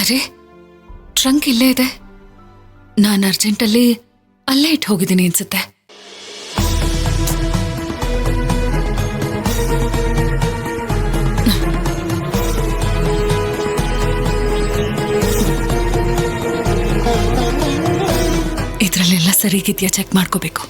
ಅರೆ, ಟ್ರಂಕ್ ಇಲ್ಲೇ ಇದೆ. ನಾನು ಅರ್ಜೆಂಟಲ್ಲಿ ಅಲ್ಲೇ ಇಟ್ಟು ಹೋಗಿದ್ದೀನಿ ಅನ್ಸುತ್ತೆ. ಇದ್ರಲ್ಲೆಲ್ಲ ಸರಿಗಿದ್ಯಾ ಚೆಕ್ ಮಾಡ್ಕೋಬೇಕು.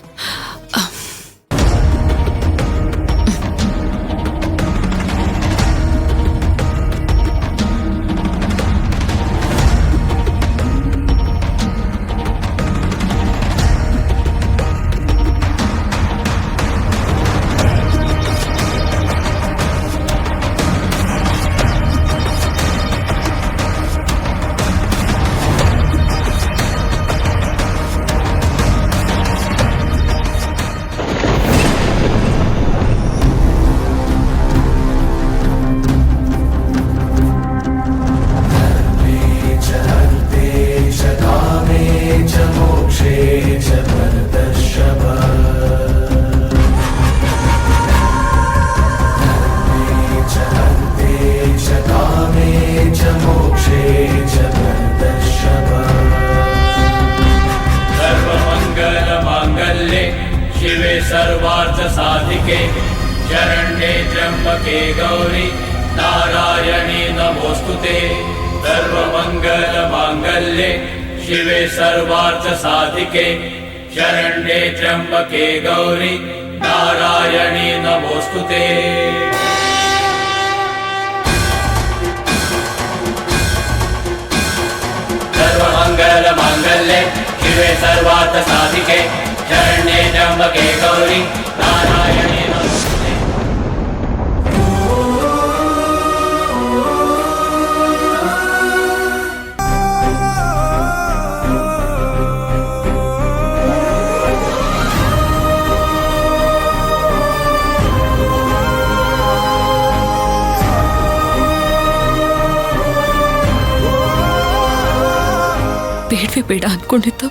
सर्वार्थ साधिके शरण्ये त्र्यंबके गौरी नारायणी नमोस्तुते सर्वमंगल मांगल्ये शिवे सर्वार्थ साधिके शरण्ये त्र्यंबके गौरी नारायणी नमोस्तुते। सर्वमंगल मांगल्ये शिवे सर्वार्थ साधिके शरण्ये त्र्यंबके गौरी नारायणी नमोस्तुते। ಬೇಡವೇ ಬೇಡ ಅನ್ಕೊಂಡಿದ್ದು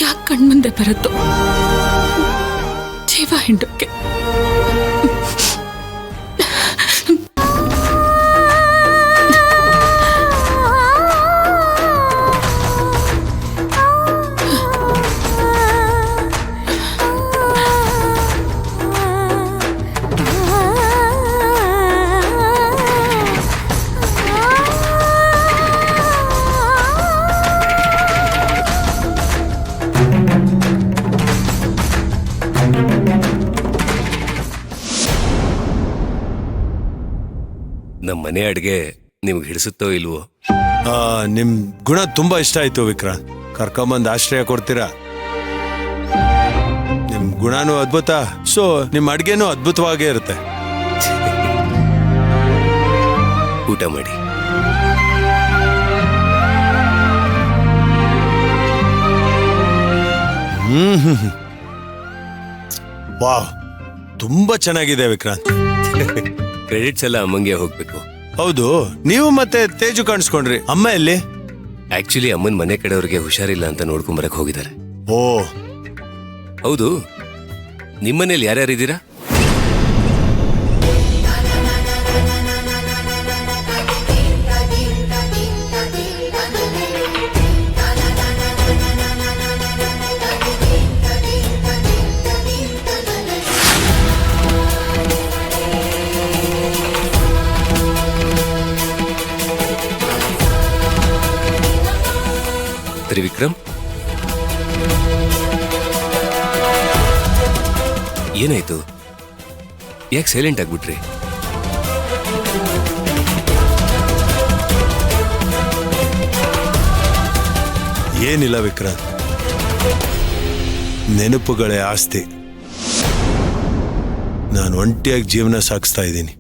ಯಾಕೆ ಕಣ್ಮುಂದೆ ಬರುತ್ತೋ, ಜೀವ ಹಿಂಡಕ್ಕೆ. ನಮ್ಮ ಮನೆ ಅಡ್ಗೆ ನಿಮ್ಗೆ ಹಿಡಿಸುತ್ತೋ ಇಲ್ವೋ? ನಿಮ್ ಗುಣ ತುಂಬಾ ಇಷ್ಟ ಆಯ್ತು ವಿಕ್ರಾಂತ್. ಕರ್ಕೊಂಬಂದ್ ಆಶ್ರಯ ಕೊಡ್ತೀರಾ. ನಿಮ್ ಗುಣನೂ ಅದ್ಭುತ, ಸೊ ನಿಮ್ ಅಡ್ಗೆನೂ ಅದ್ಭುತವಾಗೇ ಇರುತ್ತೆ. ಊಟ ಮಾಡಿ. ವಾಹ್, ತುಂಬಾ ಚೆನ್ನಾಗಿದೆ ವಿಕ್ರಾಂತ್. ಕ್ರೆಡಿಟ್ಸ್ ಎಲ್ಲ ಅಮ್ಮಂಗೆ ಹೋಗ್ಬೇಕು. ಹೌದು, ನೀವು ಮತ್ತೆ ತೇಜು ಕಾಣಿಸ್ಕೊಂಡ್ರಿ. ಅಮ್ಮ ಎಲ್ಲಿ? ಆಕ್ಚುಲಿ ಅಮ್ಮನ್ ಮನೆ ಕಡೆಯವ್ರಿಗೆ ಹುಷಾರಿಲ್ಲ ಅಂತ ನೋಡ್ಕೊಂಬರಕ್ ಹೋಗಿದ್ದಾರೆ. ಓ ಹೌದು, ನಿಮ್ಮನೇಲಿ ಯಾರ್ಯಾರಿದ್ದೀರಾ? ತ್ರಿವಿಕ್ರಮ್, ಏನಾಯ್ತು? ಯಾಕೆ ಸೈಲೆಂಟ್ ಆಗ್ಬಿಟ್ರಿ? ಏನಿಲ್ಲ ವಿಕ್ರಾಂತ್, ನೆನಪುಗಳೇ ಆಸ್ತಿ. ನಾನು ಒಂಟಿಯಾಗಿ ಜೀವನ ಸಾಗಿಸ್ತಾ ಇದ್ದೀನಿ.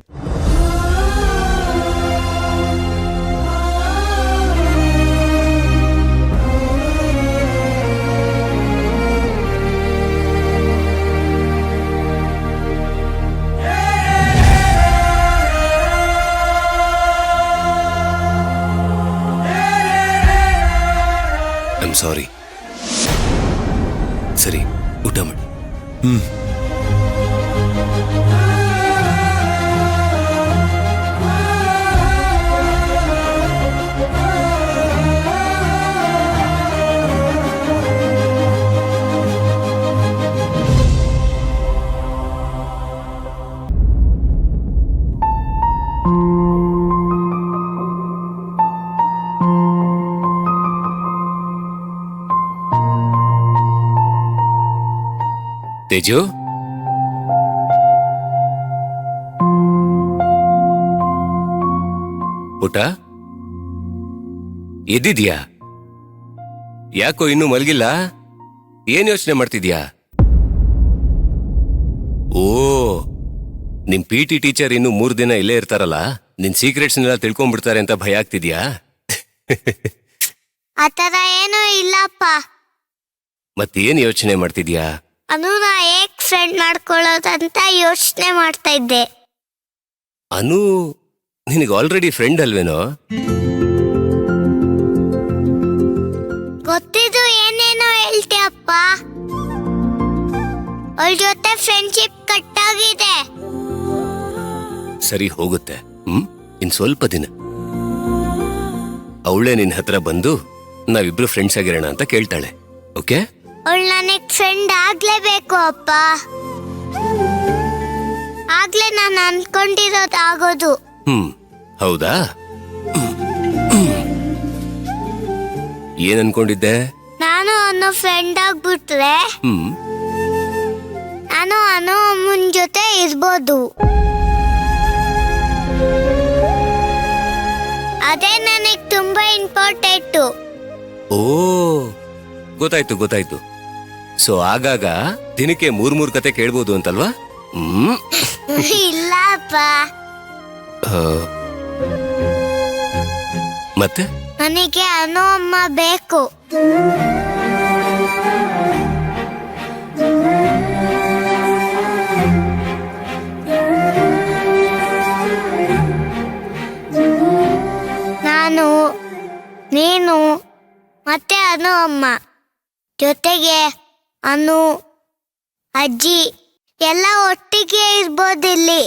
ಸಾರಿ. ಸರಿ, ಊಟ ಮಾಡಿ. ತೇಜು, ಪುಟ, ಎದ್ದಿದ್ಯಾ? ಯಾಕೋ ಇನ್ನೂ ಮಲಗಿಲ್ಲ? ಏನ್ ಯೋಚನೆ ಮಾಡ್ತಿದ್ಯಾ? ಓ, ನಿಮ್ ಪಿ ಟಿ ಟೀಚರ್ ಇನ್ನು 3 ದಿನ ಇಲ್ಲೇ ಇರ್ತಾರಲ್ಲ, ನಿನ್ ಸೀಕ್ರೆಟ್ಸ್ನೆಲ್ಲ ತಿಳ್ಕೊಂಡ್ಬಿಡ್ತಾರೆ ಅಂತ ಭಯ ಆಗ್ತಿದ್ಯಾ? ಆತರ ಏನೂ ಇಲ್ಲಪ್ಪ. ಮತ್ತೇನ್ ಯೋಚನೆ ಮಾಡ್ತಿದ್ಯಾ? ಅನುನ ಹೇಗ್ ಫ್ರೆಂಡ್ ಮಾಡ್ಕೊಳ್ಳೋದಂತ ಯೋಚನೆ ಮಾಡ್ತಾ ಇದ್ದೆ. ಅನು ನಿನಗೆ ಆಲ್ರೆಡಿ ಫ್ರೆಂಡ್ ಅಲ್ವೇನೋ? ಗೊತ್ತಿದ್ದು ಏನೇನೋ ಹೇಳ್ತೀಯಪ್ಪ. ಅವಳ ಜೊತೆ ಫ್ರೆಂಡ್ಶಿಪ್ ಕಟ್ಟಾಗಿದೆ. ಸರಿ, ಹೋಗುತ್ತೆ. ಇನ್ ಸ್ವಲ್ಪ ದಿನ ಅವಳೇ ನಿನ್ ಹತ್ರ ಬಂದು ನಾವಿಬ್ರು ಫ್ರೆಂಡ್ಸ್ ಆಗಿರೋಣ ಅಂತ ಕೇಳ್ತಾಳೆ. ಓಕೆ? ಅವಳು ನನಗ್ ಫ್ರೆಂಡ್ ಆಗ್ಲೇಬೇಕು ಅಪ್ಪ. ಆಗ್ಲೇ ನಾನು ಅನ್ಕೊಂಡಿರೋದು ಆಗೋದು. ಹೌದಾ? ಏನ್ ಅನ್ಕೊಂಡಿದ್ದೆ? ನಾನು ಅನ್ನೋ ಫ್ರೆಂಡ್ ಆಗ್ಬಿಟ್ರೆ ನಾನು ಅನ್ನೋ ಅಮ್ಮನ ಜೊತೆ ಇರ್ಬೋದು. ಅದೇ ನನಗ್ ತುಂಬಾ ಇಂಪಾರ್ಟೆಂಟ್. ಓ, ಗೊತ್ತಾಯ್ತು. ಸೊ ಆಗಾಗ ದಿನಕ್ಕೆ 3 ಕತೆ ಕೇಳ್ಬೋದು ಅಂತಲ್ವಾ? ಇಲ್ಲಪ್ಪ, ಮತ್ತೆ ನನಗೆ ಅನ್ನೋ ಅಮ್ಮ ಬೇಕು. ನಾನು, ನೀನು ಮತ್ತೆ ಅನು ಅಮ್ಮ ಜೊತೆಗೆ ಅನು, ಅಜ್ಜಿ ಎಲ್ಲ ಒಟ್ಟಿಗೆ ಇರ್ಬೋದಿಲ್ಲಿ.